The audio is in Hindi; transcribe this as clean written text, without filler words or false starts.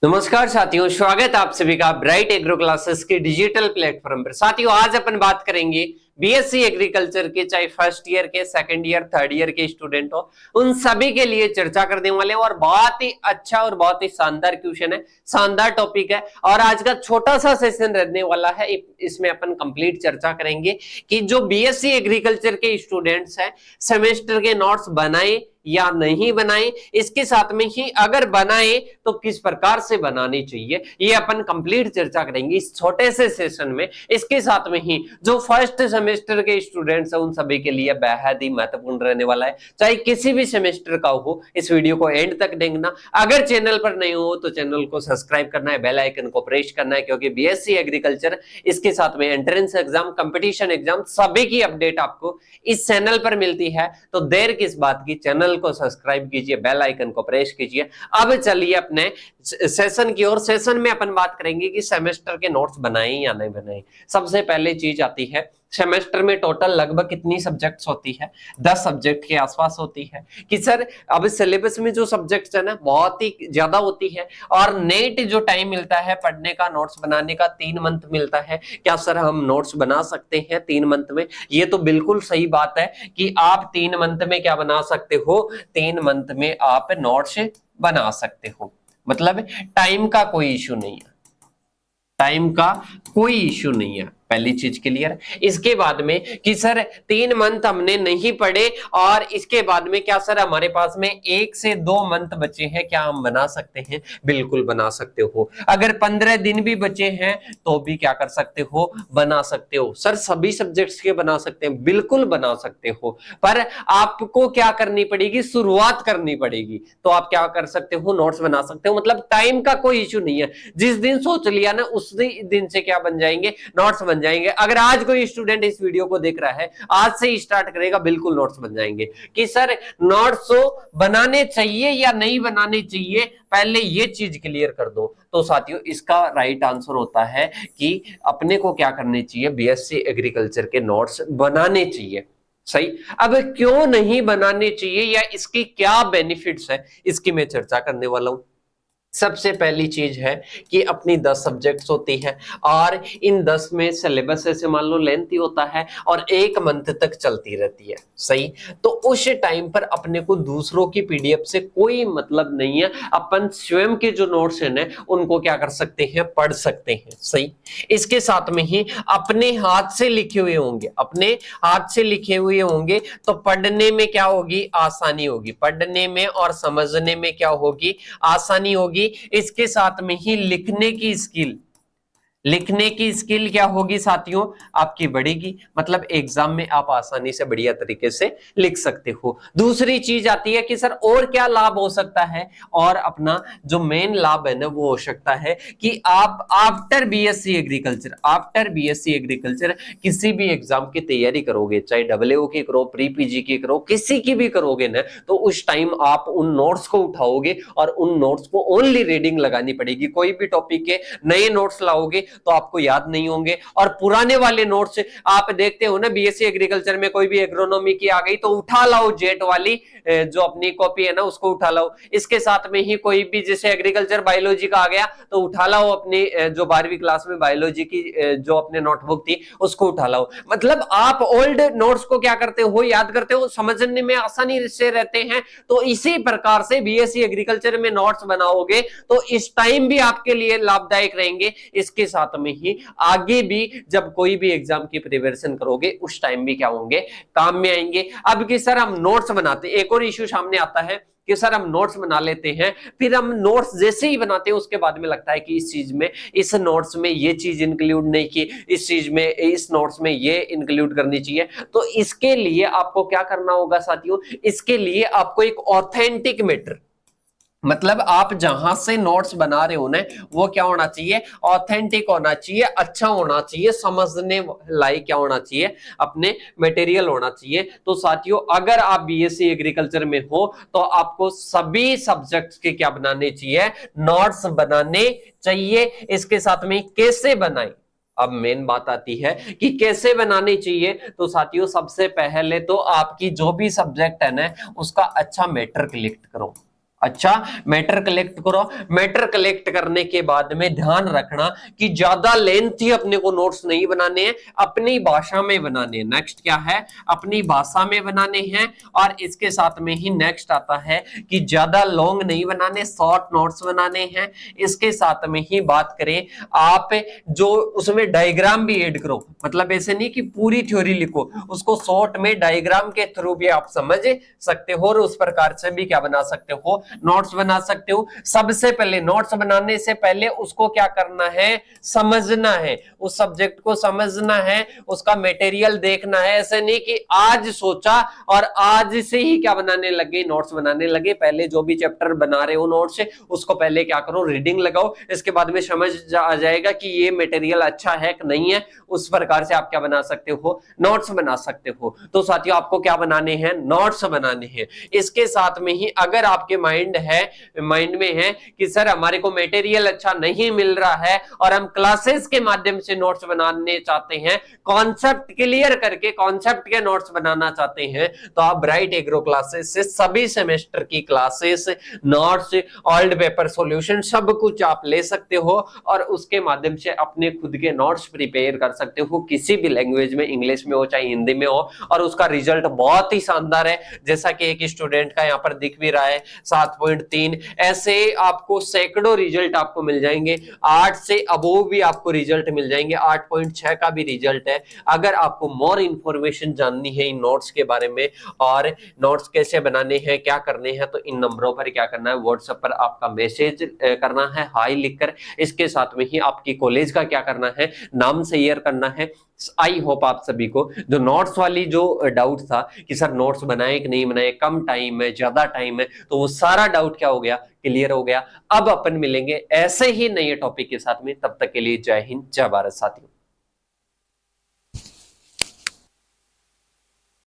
नमस्कार साथियों, स्वागत है आप सभी का ब्राइट एग्रो क्लासेस के डिजिटल प्लेटफॉर्म पर। साथियों, आज अपन बात करेंगे बीएससी एग्रीकल्चर के, चाहे फर्स्ट ईयर के, सेकंड ईयर, थर्ड ईयर के स्टूडेंट हो, उन सभी के लिए चर्चा करने वाले और बहुत ही अच्छा और बहुत ही शानदार क्वेश्चन है, शानदार टॉपिक है। और आज का छोटा सा सेशन रहने वाला है, इसमें अपन कंप्लीट चर्चा करेंगे कि जो बीएससी एग्रीकल्चर के स्टूडेंट्स हैं सेमेस्टर के नोट्स बनाए या नहीं बनाए, इसके साथ में ही अगर बनाए तो किस प्रकार से बनाने चाहिए, ये अपन कंप्लीट चर्चा करेंगे इस छोटे से सेशन में। इसके साथ में ही जो फर्स्ट सेमेस्टर के स्टूडेंट्स हैं उन सभी के लिए बेहद ही महत्वपूर्ण रहने वाला है, चाहे किसी भी सेमेस्टर का हो। इस वीडियो को एंड तक देखना। अगर चैनल पर नहीं हो तो चैनल को सब्सक्राइब करना है, बेल आइकन को प्रेस करना है, क्योंकि बीएससी एग्रीकल्चर, इसके साथ में एंट्रेंस एग्जाम, कंपटीशन एग्जाम, सभी की अपडेट आपको इस चैनल पर मिलती है। तो देर किस बात की, चैनल को सब्सक्राइब कीजिए, बेल आइकन को प्रेस कीजिए। अब चलिए अपने सेशन की ओर। सेशन में अपन बात करेंगे कि सेमेस्टर के नोट्स बनाए या नहीं बनाए। सबसे पहले चीज आती है, सेमेस्टर में टोटल लगभग कितनी सब्जेक्ट्स होती है? 10 सब्जेक्ट के आसपास होती है। कि सर अब सिलेबस में जो सब्जेक्ट्स है ना बहुत ही ज्यादा होती है, और नेट जो टाइम मिलता है पढ़ने का, नोट्स बनाने का 3 मंथ मिलता है। क्या सर हम नोट्स बना सकते हैं 3 मंथ में? ये तो बिल्कुल सही बात है कि आप 3 मंथ में क्या बना सकते हो, 3 मंथ में आप नोट्स बना सकते हो। मतलब टाइम का कोई इशू नहीं है, टाइम का कोई इशू नहीं है। पहली चीज क्लियर। इसके बाद में कि सर 3 मंथ हमने नहीं पढ़े और इसके बाद में क्या सर हमारे पास में 1 से 2 मंथ बचे हैं, क्या हम बना सकते हैं? बिल्कुल बना सकते हो। अगर 15 दिन भी बचे हैं तो भी क्या कर सकते हो, बना सकते हो। सर सभी सब्जेक्ट्स के बना सकते हैं, बिल्कुल बना सकते हो, पर आपको क्या करनी पड़ेगी, शुरुआत करनी पड़ेगी। तो आप क्या कर सकते हो, नोट्स बना सकते हो। मतलब टाइम का कोई इशू नहीं है, जिस दिन सोच लिया ना उसी दिन से क्या बन जाएंगे, नोट्स बन जाएंगे। अगर आज कोई स्टूडेंट इस वीडियो को देख रहा है, आज से ही स्टार्ट करेगा, बिल्कुल नोट्स बन जाएंगे। कि सर नोट्स बनाने चाहिए या नहीं बनाने चाहिए, पहले ये चीज क्लियर कर दो। तो साथियों इसका राइट आंसर होता है कि अपने को क्या करने चाहिए, बीएससी एग्रीकल्चर के नोट्स बनाने चाहिए। सही। अब क्यों नहीं बनाने चाहिए या इसकी क्या बेनिफिट्स है, इसकी मैं चर्चा करने वाला हूं। सबसे पहली चीज है कि अपनी 10 सब्जेक्ट्स होती है और इन 10 में सिलेबस ऐसे मान लो लेंथी होता है और 1 मंथ तक चलती रहती है। सही। तो उस टाइम पर अपने को दूसरों की पीडीएफ से कोई मतलब नहीं है, अपन स्वयं के जो नोट्स हैं ना उनको क्या कर सकते हैं, पढ़ सकते हैं। सही। इसके साथ में ही अपने हाथ से लिखे हुए होंगे, अपने हाथ से लिखे हुए होंगे तो पढ़ने में क्या होगी, आसानी होगी। पढ़ने में और समझने में क्या होगी, आसानी होगी। इसके साथ में ही लिखने की स्किल, लिखने की स्किल क्या होगी साथियों, आपकी बढ़ेगी। मतलब एग्जाम में आप आसानी से बढ़िया तरीके से लिख सकते हो। दूसरी चीज आती है कि सर और क्या लाभ हो सकता है, और अपना जो मेन लाभ है ना वो हो सकता है कि आप after BSc agriculture, after BSc agriculture किसी भी एग्जाम की तैयारी करोगे, चाहे डब्ल्यूओ की करो, प्री पीजी की करो, किसी की भी करोगे ना, तो उस टाइम आप उन नोट्स को उठाओगे और उन नोट्स को ओनली रीडिंग लगानी पड़ेगी। कोई भी टॉपिक के नए नोट्स लाओगे तो आपको याद नहीं होंगे, और पुराने वाले नोट्स आप देखते हो ना, बीएससी एग्रीकल्चर में कोई भी एग्रोनॉमी की आ गई तो उठा लाओ, जेट वाली जो अपनी कॉपी है ना उसको उठा लाओ। इसके साथ में ही कोई भी जैसे एग्रीकल्चर बायोलॉजी का आ गया तो उठा लाओ अपनी जो 12वीं क्लास में बायोलॉजी की जो अपने नोटबुक थी उसको उठा लाओ। मतलब आप ओल्ड नोट्स को क्या करते हो, याद करते हो, समझने में आसानी से रहते हैं। तो इसी प्रकार से बीएससी एग्रीकल्चर में नोट्स बनाओगे तो इस टाइम भी आपके लिए लाभदायक रहेंगे। इसके साथ में ही आगे भी जब कोई भी एग्जाम की प्रिपरेशन करोगे उस टाइम भी क्या होंगे, काम में आएंगे। अब कि सर हम नोट्स बनाते, एक और इश्यू सामने आता है कि सर हम नोट्स बना लेते हैं, फिर हम नोट्स जैसे ही बनाते हैं उसके बाद में लगता है कि इस चीज में, इस नोट्स में ये चीज इंक्लूड नहीं की, इस चीज में, इस नोट्स में ये इंक्लूड करनी चाहिए। तो इसके लिए आपको क्या करना होगा साथियों, इसके लिए आपको एक ऑथेंटिक मैटर, मतलब आप जहां से नोट्स बना रहे हो ना वो क्या होना चाहिए, ऑथेंटिक होना चाहिए, अच्छा होना चाहिए, समझने लायक क्या होना चाहिए, अपने मटेरियल होना चाहिए। तो साथियों अगर आप बीएससी एग्रीकल्चर में हो तो आपको सभी सब्जेक्ट्स के क्या बनाने चाहिए, नोट्स बनाने चाहिए। इसके साथ में कैसे बनाएं, अब मेन बात आती है कि कैसे बनानी चाहिए। तो साथियों सबसे पहले तो आपकी जो भी सब्जेक्ट है ना उसका अच्छा मैटर कलेक्ट करो, अच्छा, मैटर कलेक्ट करो। मैटर कलेक्ट करने के बाद में ध्यान रखना कि ज्यादा लेंथी अपने को नोट्स नहीं बनाने हैं, अपनी भाषा में बनाने हैं। नेक्स्ट क्या है, अपनी भाषा में बनाने हैं। और इसके साथ में ही नेक्स्ट आता है कि ज्यादा लॉन्ग नहीं बनाने, शॉर्ट नोट्स बनाने हैं। इसके साथ में ही बात करें आप जो उसमें डायग्राम भी ऐड करो, मतलब ऐसे नहीं कि पूरी थ्योरी लिखो, उसको शॉर्ट में डायग्राम के थ्रू भी आप समझ सकते हो और उस प्रकार से भी क्या बना सकते हो, नोट्स बना सकते हो। सबसे पहले नोट्स बनाने से पहले उसको क्या करना है, समझना है, उस सब्जेक्ट को समझना है, उसका मटेरियल देखना है। ऐसे नहीं कि आज सोचा और आज से ही क्या बनाने लगे, नोट्स बनाने लगे। पहले जो भी चैप्टर बना रहे हो नोट्स से, उसको पहले क्या करो, रीडिंग लगाओ। इसके बाद में समझ आ जाएगा कि ये मटेरियल अच्छा है कि नहीं है। उस प्रकार से आप क्या बना सकते हो, नोट्स बना सकते हो। तो साथियों आपको क्या बनाने हैं, नोट्स बनाने हैं। इसके साथ में ही अगर आपके माइंड में है कि सर हमारे को मटेरियल अच्छा नहीं मिल रहा है और हम क्लासेस के माध्यम से नोट्स बनाने चाहते हैं, कॉन्सेप्ट क्लियर करके कॉन्सेप्ट के नोट्स बनाना चाहते हैं, तो आप ब्राइट एग्रो क्लासेस से सभी सेमेस्टर की classes, notes, old paper solution सब कुछ आप ले सकते हो और उसके माध्यम से अपने खुद के नोट्स प्रिपेयर कर सकते हो, किसी भी लैंग्वेज में, इंग्लिश में हो चाहे हिंदी में हो। और उसका रिजल्ट बहुत ही शानदार है, जैसा कि एक स्टूडेंट का यहाँ पर दिख भी रहा है 7.3। ऐसे आपको सैकड़ों रिजल्ट आपको मिल जाएंगे, 8 से अबोव भी आपको रिजल्ट मिल जाएंगे, 8.6 का भी रिजल्ट है। अगर आपको मोर इंफॉर्मेशन जाननी है इन नोट्स के बारे में और नोट्स कैसे बनाने हैं, क्या करने हैं, तो इन नंबरों पर क्या करना है, व्हाट्सएप पर आपका मैसेज करना है, हाई लिखकर। इसके साथ में ही आपकी कॉलेज का क्या करना है, नाम शेयर करना है। आई होप आप सभी को जो नोट्स वाली जो डाउट था कि सर नोट्स बनाए कि नहीं बनाए, कम टाइम है ज्यादा टाइम है, तो वो सारा डाउट क्या हो गया, क्लियर हो गया। अब अपन मिलेंगे ऐसे ही नए टॉपिक के साथ में, तब तक के लिए जय हिंद जय भारत साथियों।